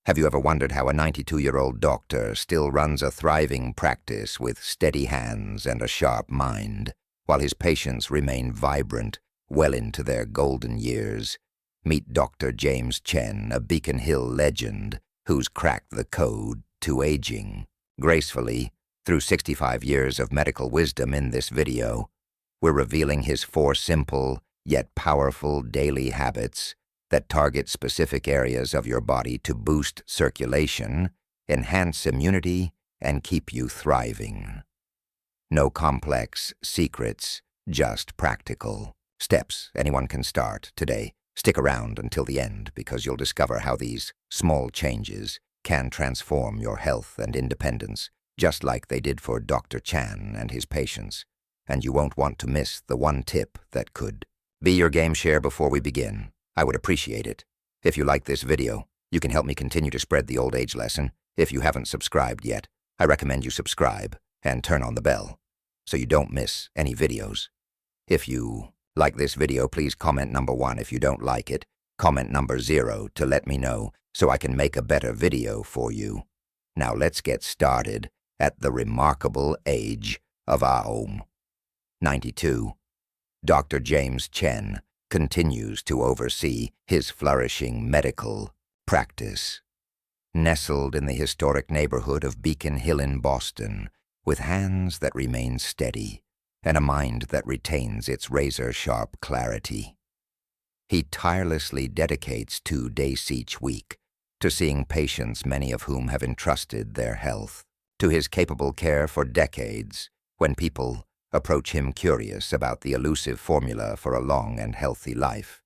Have you ever wondered how a 92-year-old doctor still runs a thriving practice with steady hands and a sharp mind, while his patients remain vibrant well into their golden years? Meet Dr. James Chen, a Beacon Hill legend who's cracked the code to aging gracefully through 65 years of medical wisdom. In this video, we're revealing his 4 simple yet powerful daily habits that target specific areas of your body to boost circulation, enhance immunity, and keep you thriving. No complex secrets, just practical steps anyone can start today. Stick around until the end because you'll discover how these small changes can transform your health and independence, just like they did for Dr. Chan and his patients. And you won't want to miss the one tip that could be your game share. Before we begin, I would appreciate it if you like this video. You can help me continue to spread the old age lesson. If you haven't subscribed yet, I recommend you subscribe and turn on the bell so you don't miss any videos. If you like this video, please comment number 1. If you don't like it, comment number 0 to let me know so I can make a better video for you. Now let's get started at the remarkable age of Aum. 92. Dr. James Chen continues to oversee his flourishing medical practice. Nestled in the historic neighborhood of Beacon Hill in Boston, with hands that remain steady and a mind that retains its razor-sharp clarity, he tirelessly dedicates 2 days each week to seeing patients, many of whom have entrusted their health to his capable care for decades. When people approach him curious about the elusive formula for a long and healthy life,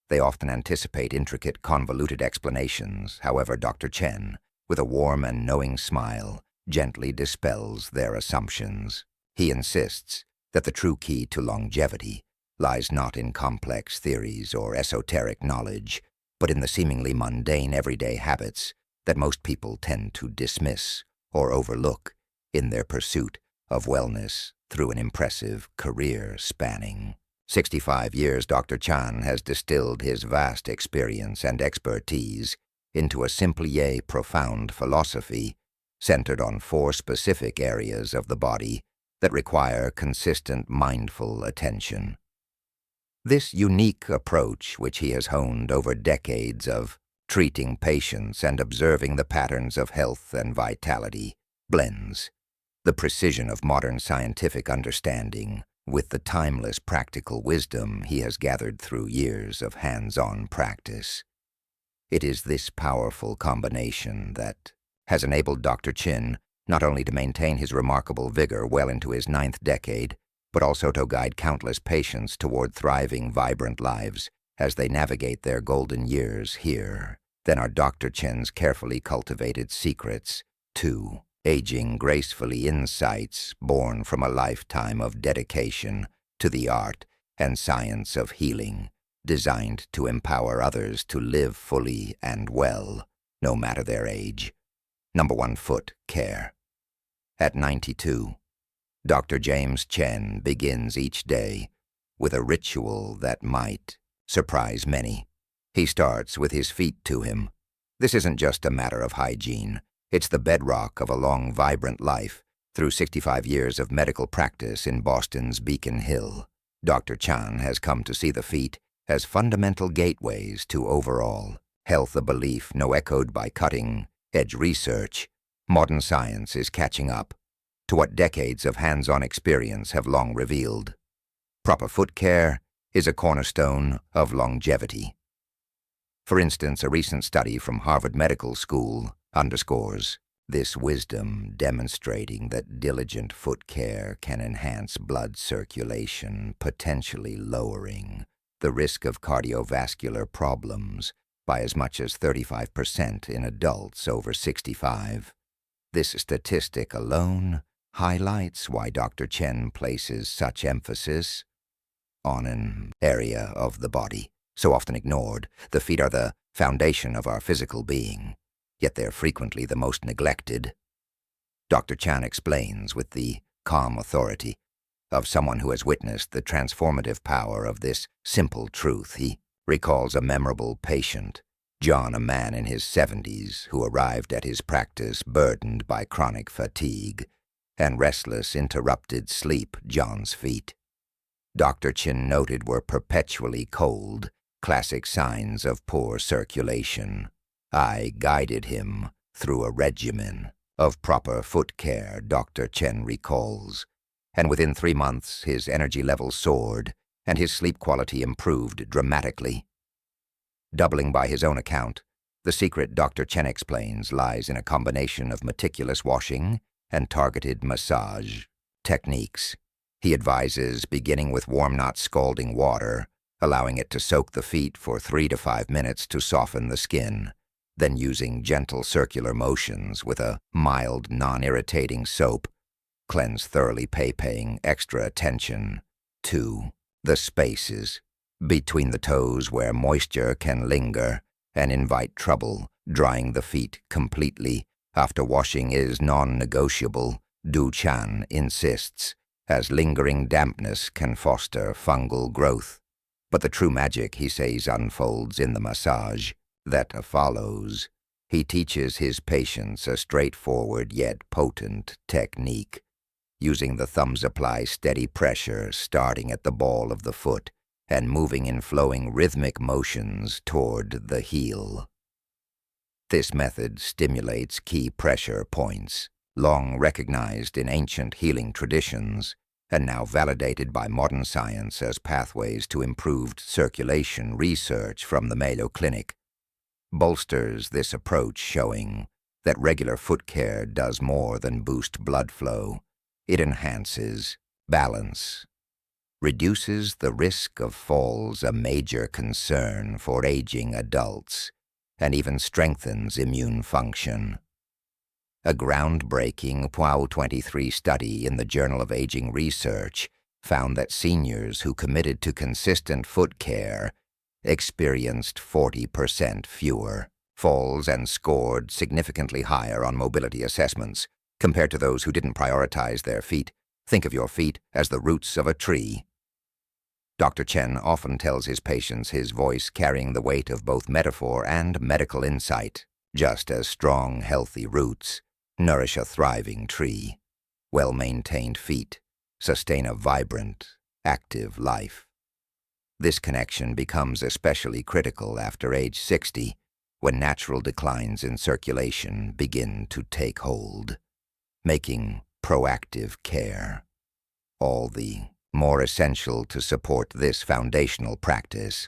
they often anticipate intricate, convoluted explanations. However, Dr. Chen, with a warm and knowing smile, gently dispels their assumptions. He insists that the true key to longevity lies not in complex theories or esoteric knowledge, but in the seemingly mundane everyday habits that most people tend to dismiss or overlook in their pursuit of wellness. Through an impressive career spanning 65 years, Dr. Chan has distilled his vast experience and expertise into a simple yet profound philosophy centered on 4 specific areas of the body that require consistent, mindful attention. This unique approach, which he has honed over decades of treating patients and observing the patterns of health and vitality, blends the precision of modern scientific understanding with the timeless practical wisdom he has gathered through years of hands-on practice. It is this powerful combination that has enabled Dr. Chen not only to maintain his remarkable vigor well into his 9th decade, but also to guide countless patients toward thriving, vibrant lives as they navigate their golden years. Here, then, are Dr. Chen's carefully cultivated secrets to aging gracefully, insights born from a lifetime of dedication to the art and science of healing, designed to empower others to live fully and well, no matter their age. Number 1. Foot care. At 92, Dr. James Chen begins each day with a ritual that might surprise many. He starts with his feet to him. This isn't just a matter of hygiene. It's the bedrock of a long, vibrant life. Through 65 years of medical practice in Boston's Beacon Hill, Dr. Chan has come to see the feet as fundamental gateways to overall health, a belief now echoed by cutting-edge research. Modern science is catching up to what decades of hands-on experience have long revealed. Proper foot care is a cornerstone of longevity. For instance, a recent study from Harvard Medical School underscores this wisdom, demonstrating that diligent foot care can enhance blood circulation, potentially lowering the risk of cardiovascular problems by as much as 35% in adults over 65. This statistic alone highlights why Dr. Chen places such emphasis on an area of the body so often ignored. The feet are the foundation of our physical being, yet they're frequently the most neglected. Dr. Chan explains with the calm authority of someone who has witnessed the transformative power of this simple truth. He recalls a memorable patient John, a man in his 70s who arrived at his practice burdened by chronic fatigue and restless, interrupted sleep, John's feet, Dr. Chin noted, were perpetually cold, classic signs of poor circulation. I guided him through a regimen of proper foot care, Dr. Chen recalls, and within 3 months his energy levels soared and his sleep quality improved dramatically. Doubling by his own account, the secret, Dr. Chen explains, lies in a combination of meticulous washing and targeted massage techniques. He advises beginning with warm, not scalding water, allowing it to soak the feet for 3 to 5 minutes to soften the skin, then using gentle circular motions with a mild, non-irritating soap. Cleanse thoroughly, paying extra attention to the spaces between the toes where moisture can linger and invite trouble. Drying the feet completely after washing is non-negotiable, Du Chan insists, as lingering dampness can foster fungal growth. But the true magic, he says, unfolds in the massage that follows. He teaches his patients a straightforward yet potent technique. Using the thumbs, apply steady pressure starting at the ball of the foot and moving in flowing rhythmic motions toward the heel. This method stimulates key pressure points, long recognized in ancient healing traditions and now validated by modern science as pathways to improved circulation. Research from the Mayo Clinic bolsters this approach, showing that regular foot care does more than boost blood flow. It enhances balance, reduces the risk of falls, a major concern for aging adults, and even strengthens immune function. A groundbreaking POW23 study in the Journal of Aging Research found that seniors who committed to consistent foot care experienced 40% fewer falls and scored significantly higher on mobility assessments compared to those who didn't prioritize their feet. Think of your feet as the roots of a tree. Dr. Chen often tells his patients, his voice carrying the weight of both metaphor and medical insight. Just as strong, healthy roots nourish a thriving tree, well-maintained feet sustain a vibrant, active life. This connection becomes especially critical after age 60, when natural declines in circulation begin to take hold, making proactive care all the more essential to support this foundational practice.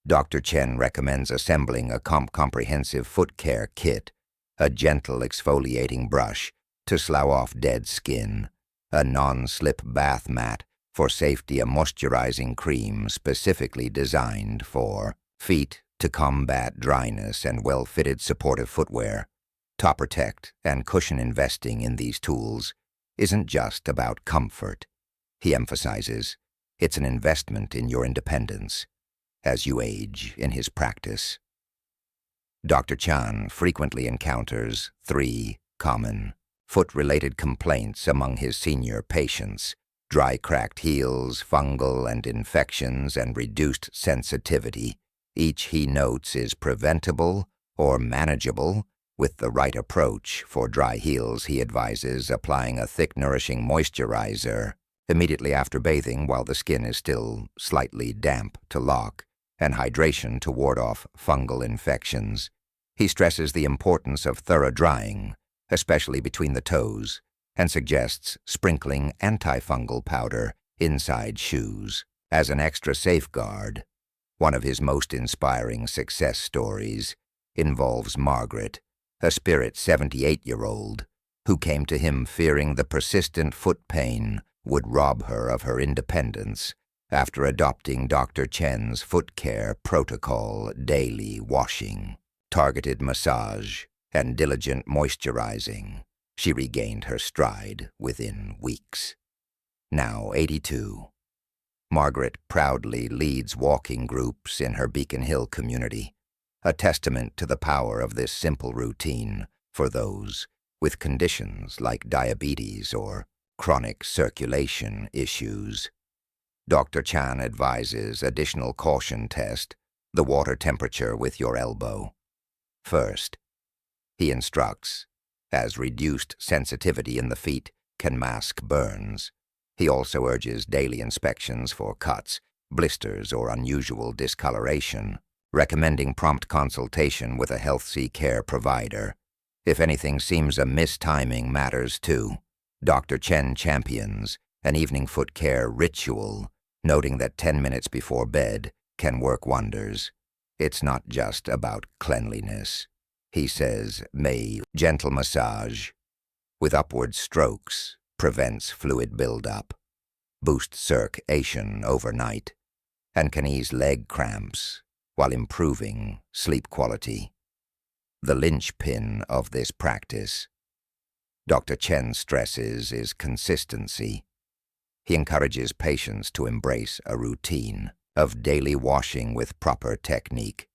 Dr. Chen recommends assembling a comprehensive foot care kit, a gentle exfoliating brush to slough off dead skin, a non-slip bath mat for safety, a moisturizing cream specifically designed for feet to combat dryness, and well-fitted supportive footwear. Top Protect and cushion. Investing in these tools isn't just about comfort. He emphasizes it's an investment in your independence as you age. In his practice, Dr. Chan frequently encounters 3 common foot-related complaints among his senior patients: dry, cracked heels, fungal and infections, and reduced sensitivity. Each, he notes, is preventable or manageable with the right approach. For dry heels, he advises applying a thick, nourishing moisturizer immediately after bathing while the skin is still slightly damp to lock, and hydration to ward off fungal infections. He stresses the importance of thorough drying, especially between the toes, and suggests sprinkling antifungal powder inside shoes as an extra safeguard. One of his most inspiring success stories involves Margaret, a spirit 78-year-old, who came to him fearing the persistent foot pain would rob her of her independence. After adopting Dr. Chen's foot care protocol, daily washing, targeted massage, and diligent moisturizing, she regained her stride within weeks. Now 82, Margaret proudly leads walking groups in her Beacon Hill community, a testament to the power of this simple routine for those with conditions like diabetes or chronic circulation issues. Dr. Chan advises additional caution: test the water temperature with your elbow. First, he instructs, as reduced sensitivity in the feet can mask burns. He also urges daily inspections for cuts, blisters, or unusual discoloration, recommending prompt consultation with a health care provider. If anything seems amiss, timing matters too. Dr. Chen champions an evening foot care ritual, noting that 10 minutes before bed can work wonders. It's not just about cleanliness. He says, gentle massage with upward strokes prevents fluid buildup, boosts circulation overnight, and can ease leg cramps while improving sleep quality. The linchpin of this practice, Dr. Chen stresses, is consistency. He encourages patients to embrace a routine of daily washing with proper technique,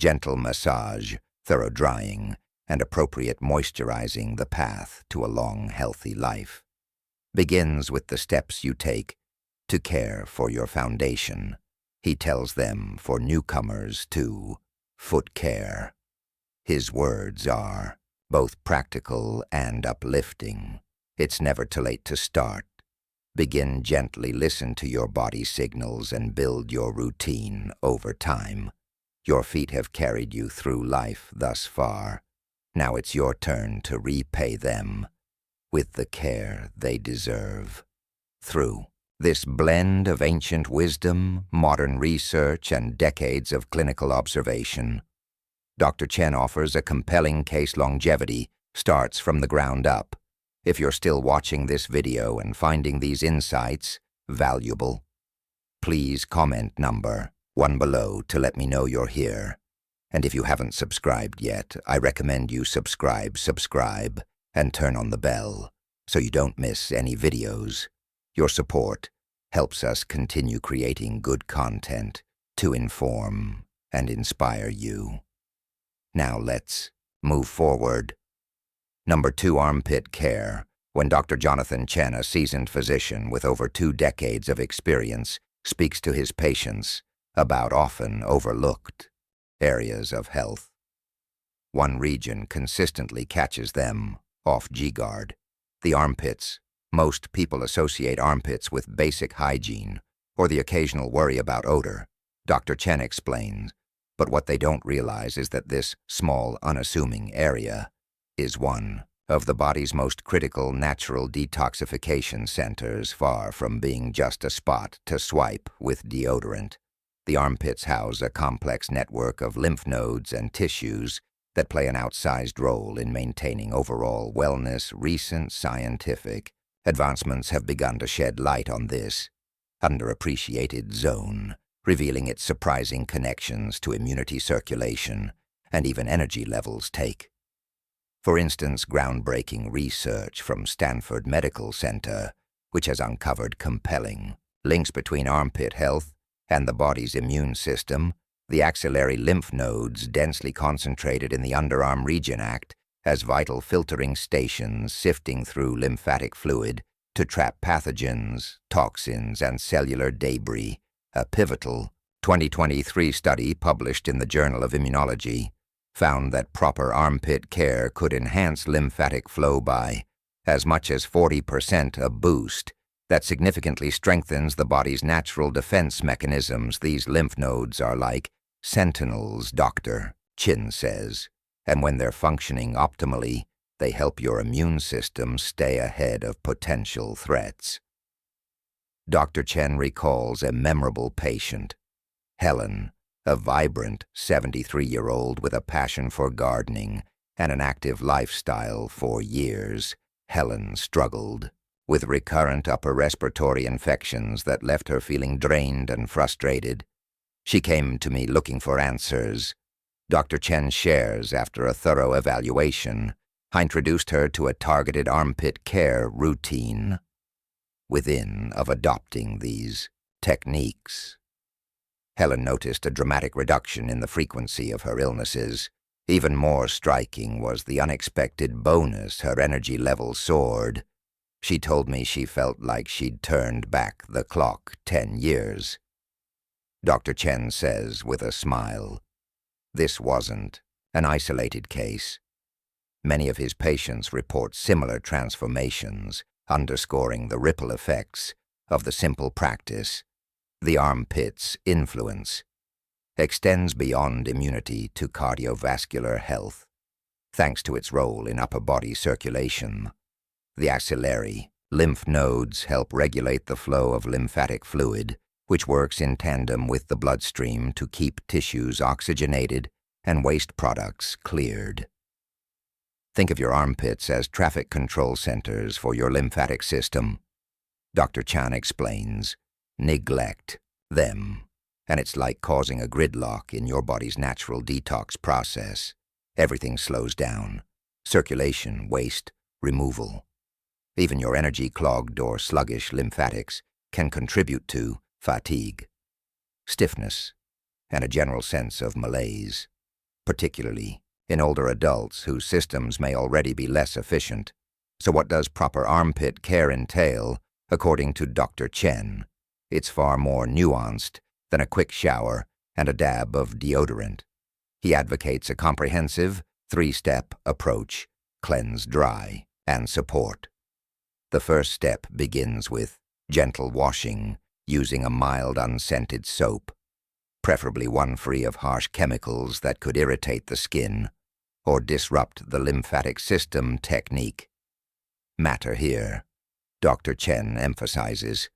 gentle massage, thorough drying, and appropriate moisturizing. The path to a long, healthy life begins with the steps you take to care for your foundation. He tells them for newcomers to foot care. His words are both practical and uplifting. It's never too late to start. Begin gently, listen to your body signals, and build your routine over time. Your feet have carried you through life thus far. Now it's your turn to repay them with the care they deserve. Through this blend of ancient wisdom, modern research, and decades of clinical observation, Dr. Chen offers a compelling case. Longevity starts from the ground up. If you're still watching this video and finding these insights valuable, please comment number 1 below to let me know you're here. And if you haven't subscribed yet, I recommend you subscribe, and turn on the bell so you don't miss any videos. Your support helps us continue creating good content to inform and inspire you. Now let's move forward. Number 2, armpit care. When Dr. Jonathan Chen, a seasoned physician with over 2 decades of experience, speaks to his patients about often overlooked areas of health, one region consistently catches them off guard: the armpits. Most people associate armpits with basic hygiene or the occasional worry about odor, Dr. Chen explains, but what they don't realize is that this small, unassuming area is one of the body's most critical natural detoxification centers, far from being just a spot to swipe with deodorant. The armpits house a complex network of lymph nodes and tissues that play an outsized role in maintaining overall wellness. Recent scientific advancements have begun to shed light on this underappreciated zone, revealing its surprising connections to immunity, circulation, and even energy levels. For instance, groundbreaking research from Stanford Medical Center, which has uncovered compelling links between armpit health and the body's immune system. The axillary lymph nodes, densely concentrated in the underarm region, act as vital filtering stations, sifting through lymphatic fluid to trap pathogens, toxins, and cellular debris. A pivotal 2023 study published in the Journal of Immunology found that proper armpit care could enhance lymphatic flow by as much as 40%, a boost that significantly strengthens the body's natural defense mechanisms. These lymph nodes are like sentinels, Dr. Chen says, and when they're functioning optimally, they help your immune system stay ahead of potential threats. Dr. Chen recalls a memorable patient, Helen, a vibrant 73-year-old with a passion for gardening and an active lifestyle. For years, Helen struggled with recurrent upper respiratory infections that left her feeling drained and frustrated. She came to me looking for answers. Dr. Chen shares, after a thorough evaluation, I introduced her to a targeted armpit care routine. Within of adopting these techniques, Helen noticed a dramatic reduction in the frequency of her illnesses. Even more striking was the unexpected bonus: her energy level soared. She told me she felt like she'd turned back the clock 10 years. Dr. Chen says with a smile. This wasn't an isolated case. Many of his patients report similar transformations, underscoring the ripple effects of the simple practice. The armpit's influence extends beyond immunity to cardiovascular health, thanks to its role in upper body circulation. The axillary lymph nodes help regulate the flow of lymphatic fluid, which works in tandem with the bloodstream to keep tissues oxygenated and waste products cleared. Think of your armpits as traffic control centers for your lymphatic system. Dr. Chan explains. Neglect them, and it's like causing a gridlock in your body's natural detox process. Everything slows down. Circulation, waste, removal. Even your energy-clogged or sluggish lymphatics can contribute to fatigue, stiffness, and a general sense of malaise, particularly in older adults whose systems may already be less efficient. So what does proper armpit care entail, according to Dr. Chen? It's far more nuanced than a quick shower and a dab of deodorant. He advocates a comprehensive, three-step approach: cleanse, dry, and support. The first step begins with gentle washing using a mild unscented soap, preferably one free of harsh chemicals that could irritate the skin or disrupt the lymphatic system. Technique matter here. Dr. Chen emphasizes.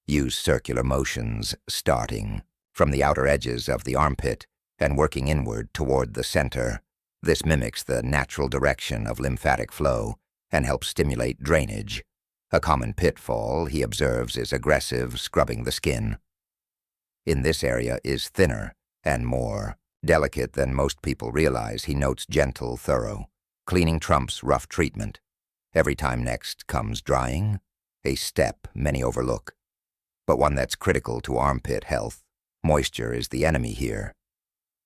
Use circular motions starting from the outer edges of the armpit and working inward toward the center. This mimics the natural direction of lymphatic flow and helps stimulate drainage. A common pitfall, he observes, is aggressive scrubbing the skin. In this area is thinner and more delicate than most people realize. He notes gentle, thorough. Cleaning trumps rough treatment. Every time next comes drying, a step many overlook, but one that's critical to armpit health. Moisture is the enemy here.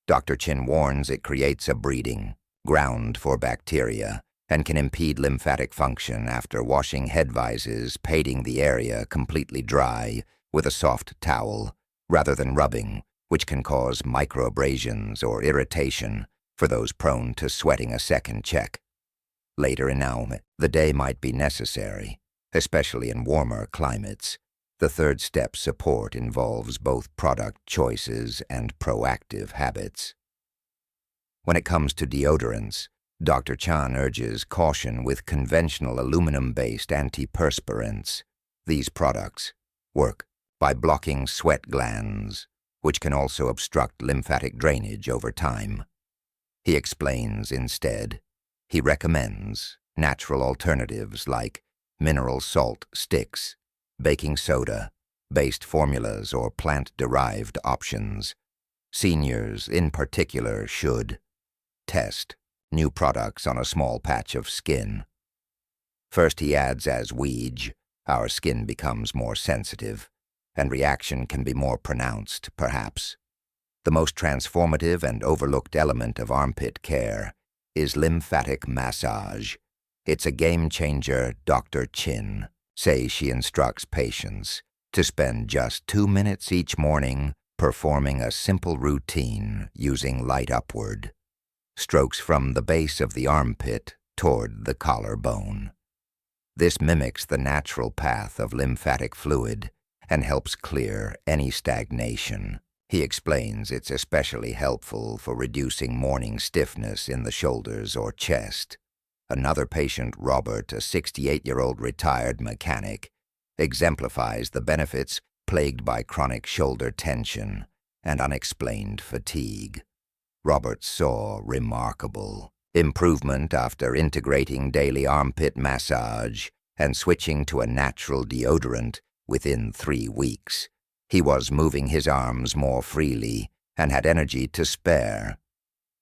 Dr. Chen warns it creates a breeding ground for bacteria and can impede lymphatic function. After washing head vises, patting the area completely dry with a soft towel rather than rubbing, which can cause microabrasions or irritation for those prone to sweating a second check. Later in the day might be necessary, especially in warmer climates. The third step, support, involves both product choices and proactive habits. When it comes to deodorants, Dr. Chan urges caution with conventional aluminum-based antiperspirants. These products work by blocking sweat glands, which can also obstruct lymphatic drainage over time. He explains instead. He recommends natural alternatives like mineral salt sticks, baking soda-based formulas, or plant-derived options. Seniors, in particular, should test new products on a small patch of skin. First, he adds, as we age, our skin becomes more sensitive, and reaction can be more pronounced, perhaps. The most transformative and overlooked element of armpit care is lymphatic massage. It's a game-changer. Dr. Chen says she instructs patients to spend just 2 minutes each morning performing a simple routine using light upward strokes from the base of the armpit toward the collarbone. This mimics the natural path of lymphatic fluid and helps clear any stagnation. He explains it's especially helpful for reducing morning stiffness in the shoulders or chest. Another patient, Robert, a 68-year-old retired mechanic, exemplifies the benefits plagued by chronic shoulder tension and unexplained fatigue. Robert saw remarkable improvement after integrating daily armpit massage and switching to a natural deodorant within 3 weeks. He was moving his arms more freely and had energy to spare.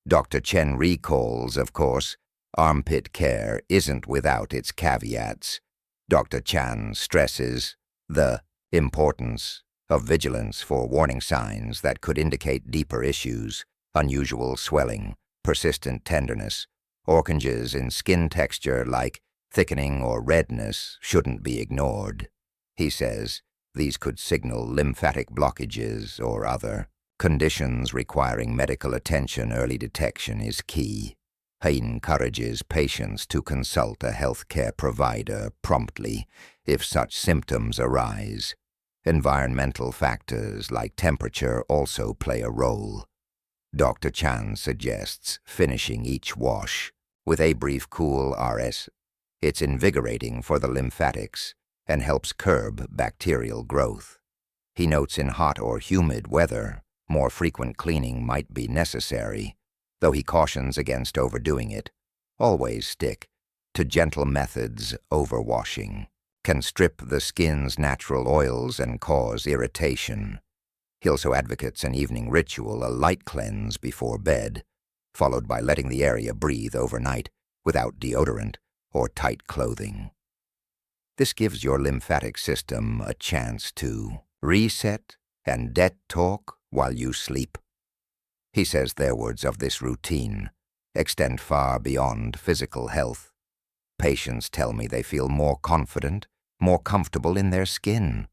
Dr. Chen recalls, of course, armpit care isn't without its caveats. Dr. Chan stresses the importance of vigilance for warning signs that could indicate deeper issues. Unusual swelling, persistent tenderness, or changes in skin texture like thickening or redness shouldn't be ignored. He says These could signal lymphatic blockages or other conditions requiring medical attention. Early detection is key. He encourages patients to consult a healthcare provider promptly if such symptoms arise. Environmental factors like temperature also play a role. Dr. Chan suggests finishing each wash with a brief cool RS. It's invigorating for the lymphatics and helps curb bacterial growth. He notes in hot or humid weather, more frequent cleaning might be necessary, though he cautions against overdoing it. Always stick to gentle methods. Overwashing can strip the skin's natural oils and cause irritation. He also advocates an evening ritual, a light cleanse before bed, followed by letting the area breathe overnight without deodorant or tight clothing. This gives your lymphatic system a chance to reset and talk while you sleep. He says their words of this routine extend far beyond physical health. Patients tell me they feel more confident, more comfortable in their skin.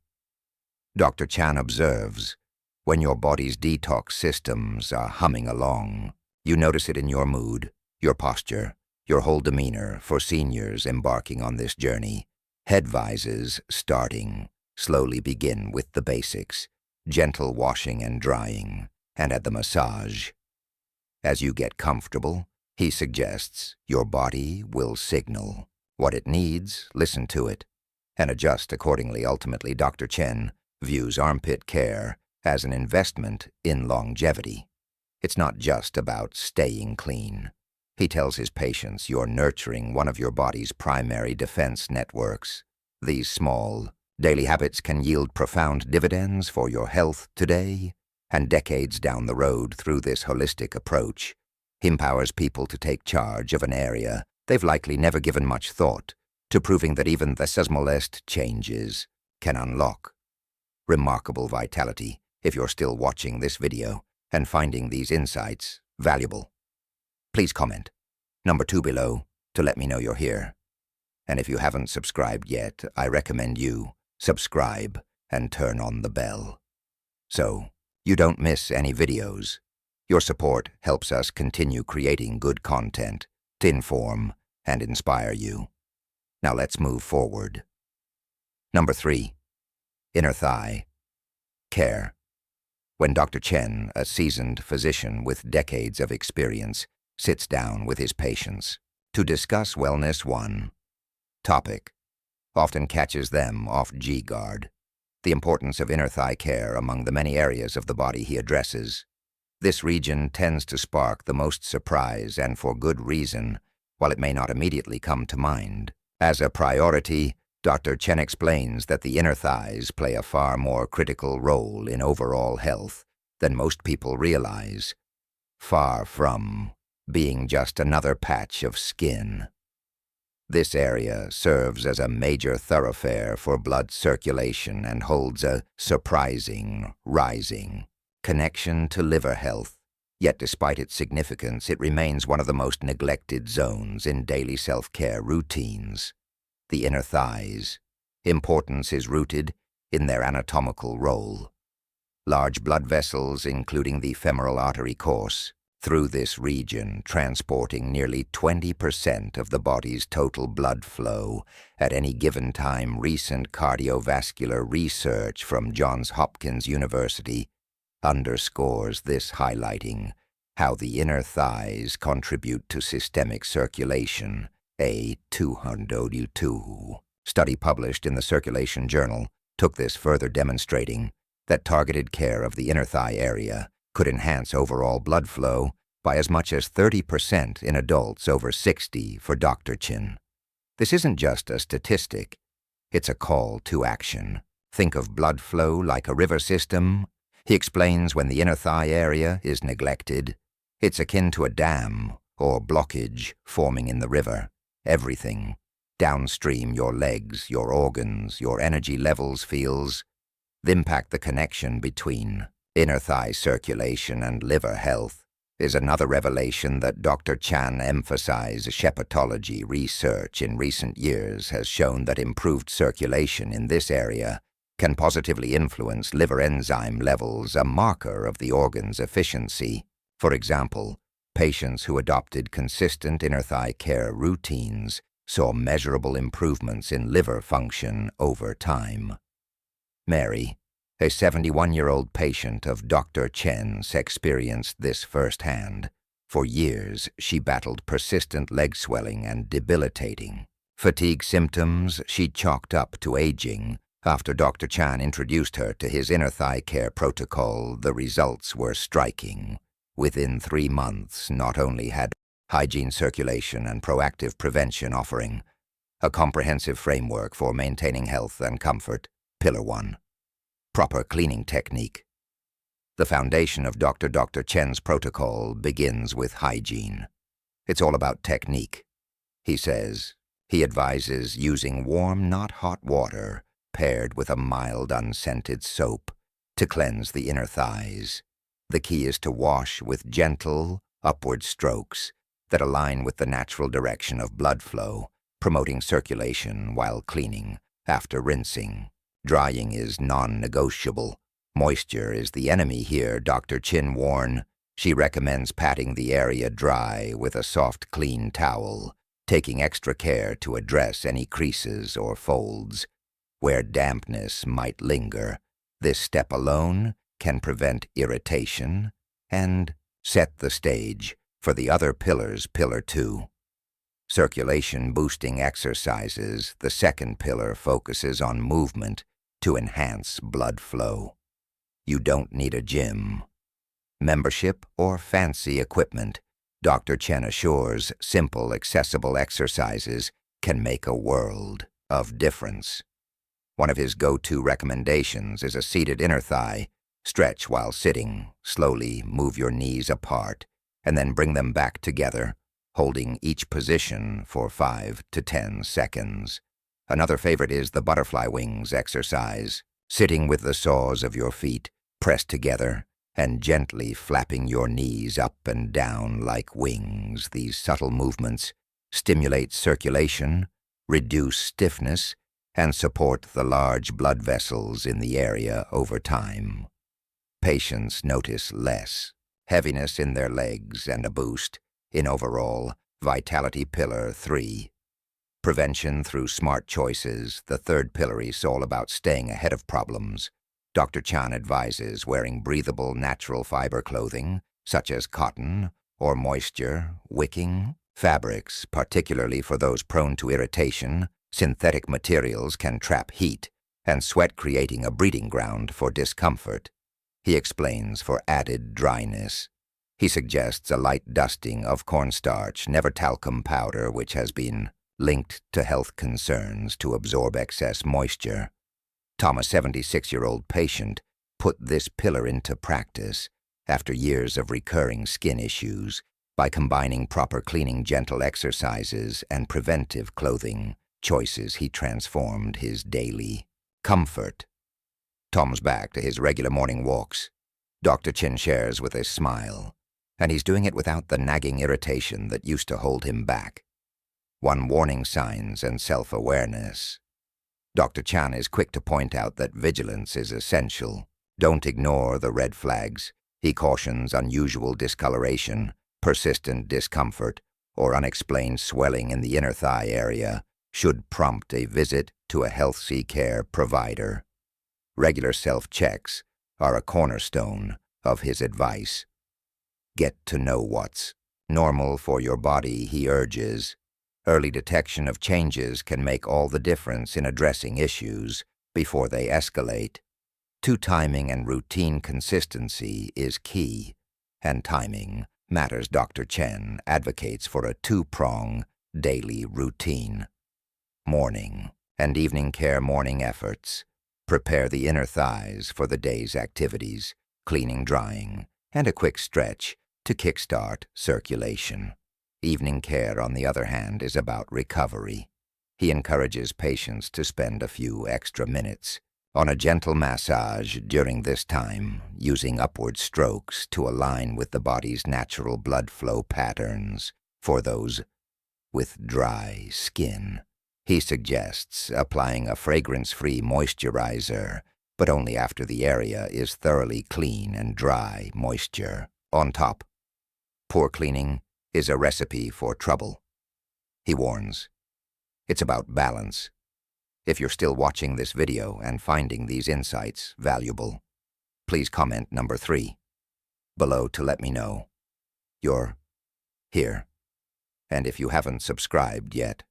Dr. Chan observes, when your body's detox systems are humming along, you notice it in your mood, your posture, your whole demeanor. For seniors embarking on this journey, he advises starting. Slowly begin with the basics, gentle washing and drying, and add the massage. As you get comfortable, he suggests your body will signal what it needs, listen to it, and adjust accordingly. Ultimately, Dr. Chen views armpit care as an investment in longevity. It's not just about staying clean. He tells his patients you're nurturing one of your body's primary defense networks. These small, daily habits can yield profound dividends for your health today and decades down the road. Through this holistic approach, he empowers people to take charge of an area they've likely never given much thought to, proving that even the smallest changes can unlock remarkable vitality. If you're still watching this video and finding these insights valuable, please comment number 2 below to let me know you're here. And if you haven't subscribed yet, I recommend you subscribe and turn on the bell so you don't miss any videos. Your support helps us continue creating good content to inform and inspire you. Now let's move forward. Number 3. Inner thigh care. When Dr. Chen, a seasoned physician with decades of experience, sits down with his patients to discuss wellness, one topic often catches them off guard: the importance of inner thigh care among the many areas of the body he addresses. This region tends to spark the most surprise, and for good reason. While it may not immediately come to mind as a priority, Dr. Chen explains that the inner thighs play a far more critical role in overall health than most people realize, far from being just another patch of skin. This area serves as a major thoroughfare for blood circulation and holds a surprising, rising connection to liver health. Yet despite its significance, it remains one of the most neglected zones in daily self-care routines. The inner thighs' importance is rooted in their anatomical role. Large blood vessels, including the femoral artery, course through this region, transporting nearly 20% of the body's total blood flow at any given time. Recent cardiovascular research from Johns Hopkins University underscores this, highlighting how the inner thighs contribute to systemic circulation. A 202 study published in the Circulation Journal took this further, demonstrating that targeted care of the inner thigh area could enhance overall blood flow by as much as 30% in adults over 60. For Dr. Chen, this isn't just a statistic, it's a call to action. Think of blood flow like a river system. He explains when the inner thigh area is neglected, it's akin to a dam or blockage forming in the river. Everything downstream, your legs, your organs, your energy levels, feels the impact. The connection between inner thigh circulation and liver health is another revelation that Dr. Chan emphasizes. Hepatology research in recent years has shown that improved circulation in this area can positively influence liver enzyme levels, a marker of the organ's efficiency. For example, patients who adopted consistent inner thigh care routines saw measurable improvements in liver function over time. Mary, a 71-year-old patient of Dr. Chen's, experienced this firsthand. For years, she battled persistent leg swelling and debilitating fatigue symptoms she chalked up to aging. After Dr. Chan introduced her to his inner thigh care protocol, the results were striking. Within 3 months, not only had hygiene, circulation, and proactive prevention offering a comprehensive framework for maintaining health and comfort. Pillar 1. Proper cleaning technique. The foundation of Dr. Chen's protocol begins with hygiene. It's all about technique. He says he advises using warm, not hot water paired with a mild, unscented soap to cleanse the inner thighs. The key is to wash with gentle, upward strokes that align with the natural direction of blood flow, promoting circulation while cleaning. After rinsing, drying is non-negotiable. Moisture is the enemy here, Dr. Chen warned. She recommends patting the area dry with a soft, clean towel, taking extra care to address any creases or folds where dampness might linger. This step alone can prevent irritation and set the stage for the other pillars. Pillar 2. Circulation-boosting exercises. The second pillar focuses on movement to enhance blood flow. You don't need a gym, membership, or fancy equipment. Dr. Chen assures simple, accessible exercises can make a world of difference. One of his go-to recommendations is a seated inner thigh. Stretch while sitting. Slowly move your knees apart and then bring them back together, holding each position for 5 to 10 seconds. Another favorite is the butterfly wings exercise. Sitting with the soles of your feet pressed together and gently flapping your knees up and down like wings. These subtle movements stimulate circulation, reduce stiffness, and support the large blood vessels in the area over time. Patients notice less heaviness in their legs and a boost in overall vitality. Pillar 3. Prevention through smart choices. The third pillar is all about staying ahead of problems. Dr. Chan advises wearing breathable, natural fiber clothing, such as cotton or moisture-wicking fabrics, particularly for those prone to irritation. Synthetic materials can trap heat and sweat, creating a breeding ground for discomfort. He explains for added dryness. He suggests a light dusting of cornstarch, never talcum powder, which has been linked to health concerns, to absorb excess moisture. Tom, a 76-year-old patient, put this pillar into practice after years of recurring skin issues by combining proper cleaning, gentle exercises, and preventive clothing choices. He transformed his daily comfort. Tom's back to his regular morning walks. Dr. Chen shares with a smile, and he's doing it without the nagging irritation that used to hold him back. One warning: signs and self-awareness. Dr. Chan is quick to point out that vigilance is essential. Don't ignore the red flags. He cautions unusual discoloration, persistent discomfort, or unexplained swelling in the inner thigh area should prompt a visit to a health care provider. Regular self-checks are a cornerstone of his advice. Get to know what's normal for your body, he urges. Early detection of changes can make all the difference in addressing issues before they escalate. Timing and routine consistency is key, and timing matters. Dr. Chen advocates for a 2-prong daily routine. Morning and evening care. Morning efforts prepare the inner thighs for the day's activities, cleaning, drying, and a quick stretch to kickstart circulation. Evening care, on the other hand, is about recovery. He encourages patients to spend a few extra minutes on a gentle massage during this time, using upward strokes to align with the body's natural blood flow patterns. For those with dry skin, He suggests applying a fragrance-free moisturizer, but only after the area is thoroughly clean and dry moisture on top. Poor cleaning is a recipe for trouble. He warns, it's about balance. If you're still watching this video and finding these insights valuable, please comment number 3 below to let me know you're here. And if you haven't subscribed yet,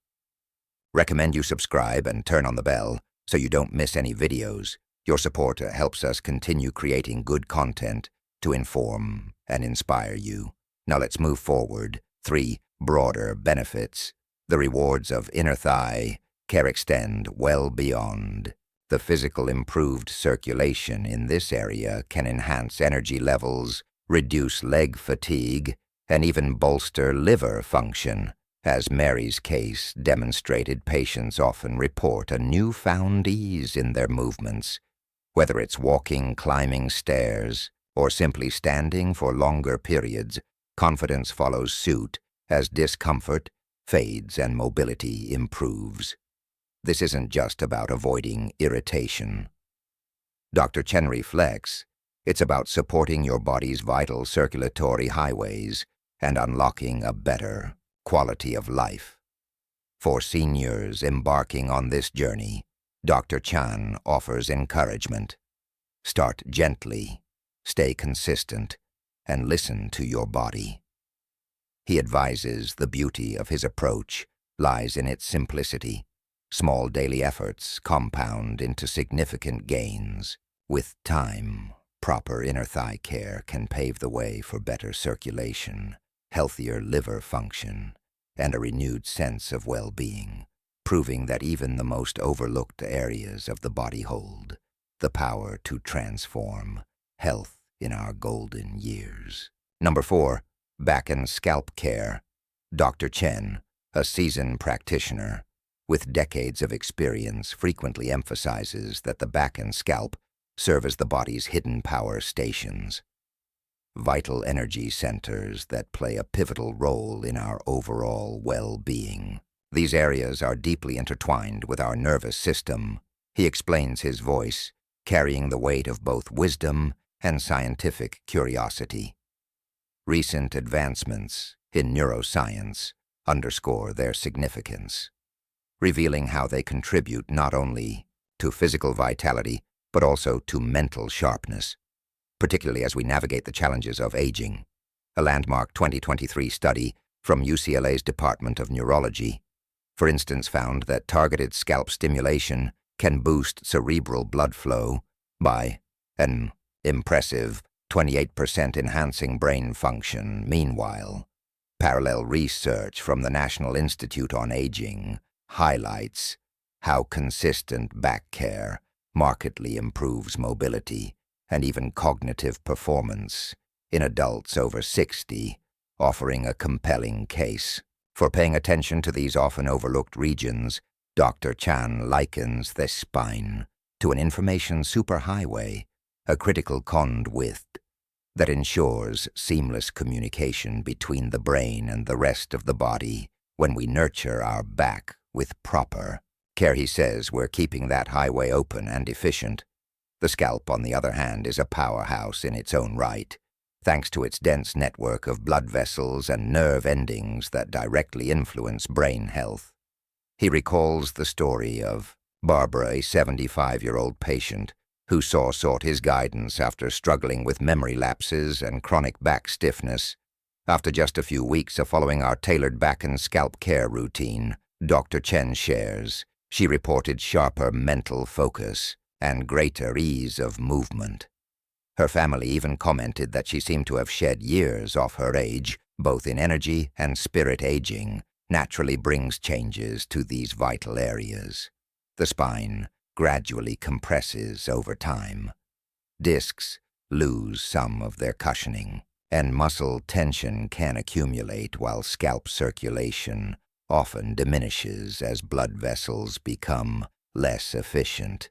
recommend you subscribe and turn on the bell so you don't miss any videos. Your support helps us continue creating good content to inform and inspire you. Now let's move forward. 3 broader benefits. The rewards of inner thigh care extend well beyond. The physical improved circulation in this area can enhance energy levels, reduce leg fatigue, and even bolster liver function. As Mary's case demonstrated, patients often report a newfound ease in their movements, whether it's walking, climbing stairs, or simply standing for longer periods. Confidence follows suit as discomfort fades and mobility improves. This isn't just about avoiding irritation. Dr. Chen reflects, it's about supporting your body's vital circulatory highways and unlocking a better quality of life. For seniors embarking on this journey, Dr. Chan offers encouragement. Start gently, stay consistent, and listen to your body. He advises the beauty of his approach lies in its simplicity. Small daily efforts compound into significant gains. With time, proper inner thigh care can pave the way for better circulation, healthier liver function, and a renewed sense of well-being, proving that even the most overlooked areas of the body hold the power to transform health in our golden years. Number 4, back and scalp care. Dr. Chen, a seasoned practitioner with decades of experience, frequently emphasizes that the back and scalp serve as the body's hidden power stations, vital energy centers that play a pivotal role in our overall well-being. These areas are deeply intertwined with our nervous system. He explains, his voice carrying the weight of both wisdom and scientific curiosity. Recent advancements in neuroscience underscore their significance, revealing how they contribute not only to physical vitality, but also to mental sharpness, particularly as we navigate the challenges of aging. A landmark 2023 study from UCLA's Department of Neurology, for instance, found that targeted scalp stimulation can boost cerebral blood flow by an impressive 28%, enhancing brain function. Meanwhile, parallel research from the National Institute on Aging highlights how consistent back care markedly improves mobility and even cognitive performance in adults over 60, offering a compelling case for paying attention to these often overlooked regions. Dr. Chan likens the spine to an information superhighway, a critical conduit that ensures seamless communication between the brain and the rest of the body. When we nurture our back with proper care, he says, we're keeping that highway open and efficient. The scalp, on the other hand, is a powerhouse in its own right, thanks to its dense network of blood vessels and nerve endings that directly influence brain health. He recalls the story of Barbara, a 75-year-old patient who sought his guidance after struggling with memory lapses and chronic back stiffness. After just a few weeks of following our tailored back and scalp care routine, Dr. Chen shares, she reported sharper mental focus and greater ease of movement. Her family even commented that she seemed to have shed years off her age, both in energy and spirit. Aging naturally brings changes to these vital areas. The spine gradually compresses over time. Discs lose some of their cushioning, and muscle tension can accumulate, while scalp circulation often diminishes as blood vessels become less efficient.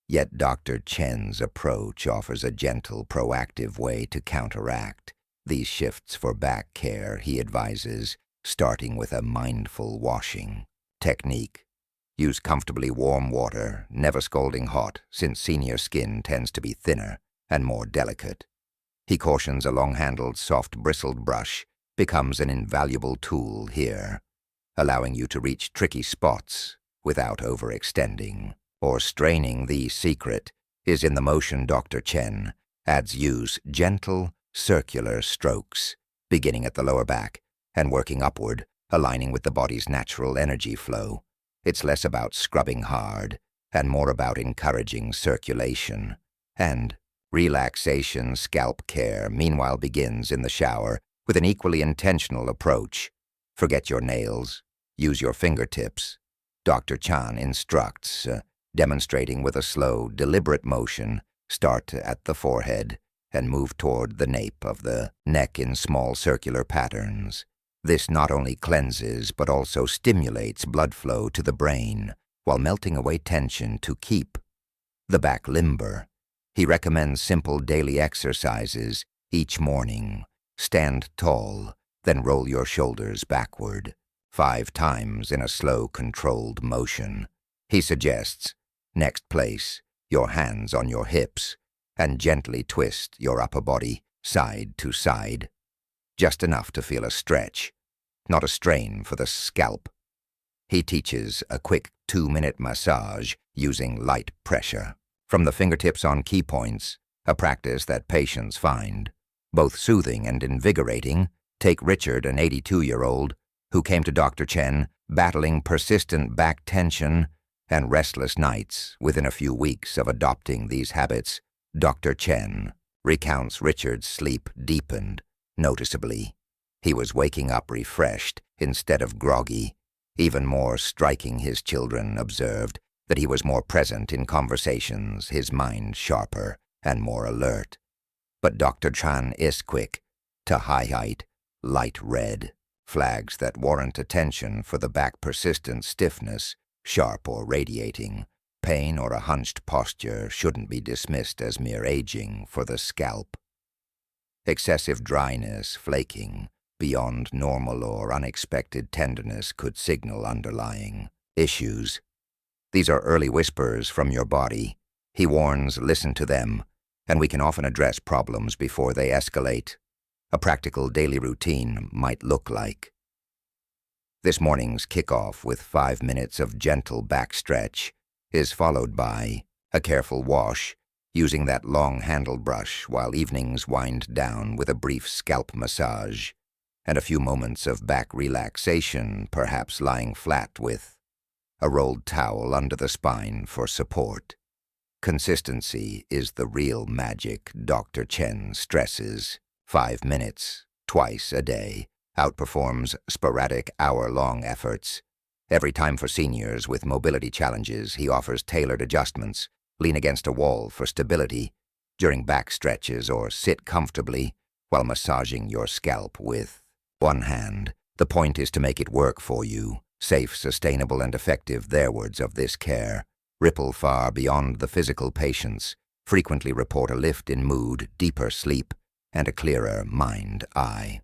Yet Dr. Chen's approach offers a gentle, proactive way to counteract these shifts. For back care, he advises starting with a mindful washing Technique. Use comfortably warm water, never scalding hot, since senior skin tends to be thinner and more delicate. He cautions a long-handled, soft-bristled brush becomes an invaluable tool here, allowing you to reach tricky spots without overextending or straining. The secret is in the motion. Dr. Chen adds use gentle, circular strokes, beginning at the lower back and working upward, aligning with the body's natural energy flow. It's less about scrubbing hard and more about encouraging circulation and relaxation. Scalp care, meanwhile, begins in the shower with an equally intentional approach. Forget your nails. Use your fingertips. Dr. Chan instructs, demonstrating with a slow, deliberate motion. Start at the forehead and move toward the nape of the neck in small circular patterns. This not only cleanses but also stimulates blood flow to the brain while melting away tension to keep the back limber. He recommends simple daily exercises each morning. Stand tall, then roll your shoulders backward 5 times in a slow, controlled motion. He suggests, next, place your hands on your hips and gently twist your upper body side to side. Just enough to feel a stretch, not a strain for the scalp. He teaches a quick 2-minute massage using light pressure from the fingertips on key points, a practice that patients find both soothing and invigorating. Take Richard, an 82-year-old, who came to Dr. Chen battling persistent back tension and restless nights. Within a few weeks of adopting these habits, Dr. Chen recounts Richard's sleep deepened noticeably. He was waking up refreshed instead of groggy. Even more striking, his children observed that he was more present in conversations, his mind sharper and more alert. But Dr. Chan is quick to highlight light red flags that warrant attention for the back. Persistent stiffness, sharp or radiating pain, or a hunched posture shouldn't be dismissed as mere aging for the scalp. Excessive dryness, flaking beyond normal, or unexpected tenderness could signal underlying issues. These are early whispers from your body. He warns, listen to them, and we can often address problems before they escalate. A practical daily routine might look like this morning's kickoff with 5 minutes of gentle back stretch is followed by a careful wash using that long-handled brush, while evenings wind down with a brief scalp massage and a few moments of back relaxation, perhaps lying flat with a rolled towel under the spine for support. Consistency is the real magic. Dr. Chen stresses 5 minutes, twice a day, outperforms sporadic hour-long efforts. Every time for seniors with mobility challenges, he offers tailored adjustments. Lean against a wall for stability during back stretches, or sit comfortably while massaging your scalp with one hand. The point is to make it work for you. Safe, sustainable, and effective. Their words of this care ripple far beyond the physical patients, frequently report a lift in mood, deeper sleep, and a clearer mind-eye.